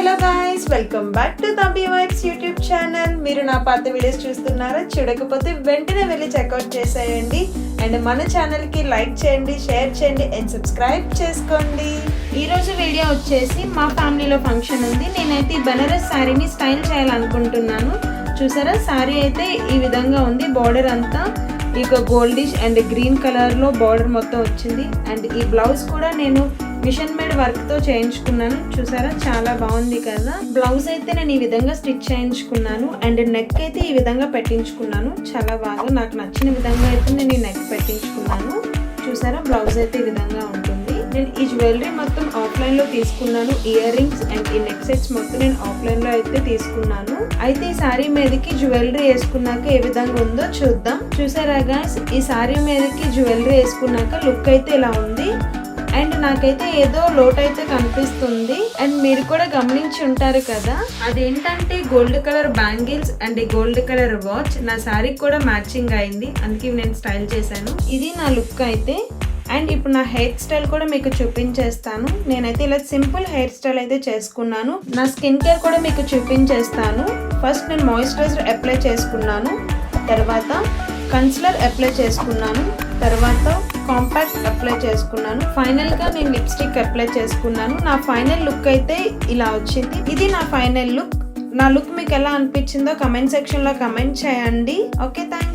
Hello guys, welcome back to Thambi vibes YouTube channel. మీరు నా పాత వీడియోస్ చూస్తున్నారా? చూడకపోతే వెంటనే వెళ్ళి చెక్అవుట్ చేసేయండి. అండ్ మన ఛానల్కి లైక్ చేయండి, షేర్ చేయండి అండ్ సబ్స్క్రైబ్ చేసుకోండి. ఈరోజు వీడియో వచ్చేసి మా ఫ్యామిలీలో ఫంక్షన్ ఉంది. నేనైతే ఈ బనారస్ శారీని స్టైల్ చేయాలనుకుంటున్నాను. చూసారా, శారీ అయితే ఈ విధంగా ఉంది. బార్డర్ అంతా ఇక గోల్డిష్ అండ్ గ్రీన్ కలర్లో బార్డర్ మొత్తం వచ్చింది. అండ్ ఈ బ్లౌజ్ కూడా నేను మిషన్ మేడ్ వర్క్తో చేయించుకున్నాను. చూసారా, చాలా బాగుంది కదా. బ్లౌజ్ అయితే నేను ఈ విధంగా స్టిచ్ చేయించుకున్నాను. అండ్ నెక్ అయితే ఈ విధంగా పెట్టించుకున్నాను. చాలా బాగా నాకు నచ్చిన విధంగా అయితే నేను ఈ నెక్ పెట్టించుకున్నాను. చూసారా, బ్లౌజ్ అయితే ఈ విధంగా ఉంటుంది. నేను ఈ జ్యువెలరీ మొత్తం ఆఫ్లైన్లో తీసుకున్నాను. ఇయర్ రింగ్స్ అండ్ ఈ నెక్ సెట్స్ మొత్తం నేను ఆఫ్లైన్లో అయితే తీసుకున్నాను. అయితే ఈ శారీ మీదకి జ్యువెలరీ వేసుకున్నాక ఏ విధంగా ఉందో చూద్దాం. చూసారా గాయ్స్, ఈ శారీ మీదకి జ్యువెలరీ వేసుకున్నాక లుక్ అయితే ఇలా ఉంది. అండ్ నాకైతే ఏదో లోట్ అయితే కనిపిస్తుంది. అండ్ మీరు కూడా గమనించి ఉంటారు కదా, అదేంటంటే gold colour bangles and gold colour watch నా శారీకి కూడా మ్యాచింగ్ అయింది. అందుకే నేను స్టైల్ చేశాను. ఇది నా లుక్ అయితే. అండ్ ఇప్పుడు నా హెయిర్ స్టైల్ కూడా మీకు చూపించేస్తాను. నేనైతే ఇలా సింపుల్ హెయిర్ స్టైల్ అయితే చేసుకున్నాను. నా స్కిన్ కేర్ కూడా మీకు చూపించేస్తాను. ఫస్ట్ నేను మాయిశ్చరైజర్ అప్లై చేసుకున్నాను, తర్వాత కన్సిలర్ అప్లై చేసుకున్నాను, తర్వాత కాంపాక్ట్ అప్లై చేసుకున్నాను, ఫైనల్ గా నేను లిప్స్టిక్ అప్లై చేసుకున్నాను. నా ఫైనల్ లుక్ అయితే ఇలా వచ్చింది. ఇది నా ఫైనల్ లుక్. నా లుక్ మీకు ఎలా అనిపించిందో కమెంట్ సెక్షన్ లో కమెంట్ చేయండి. Okay, thank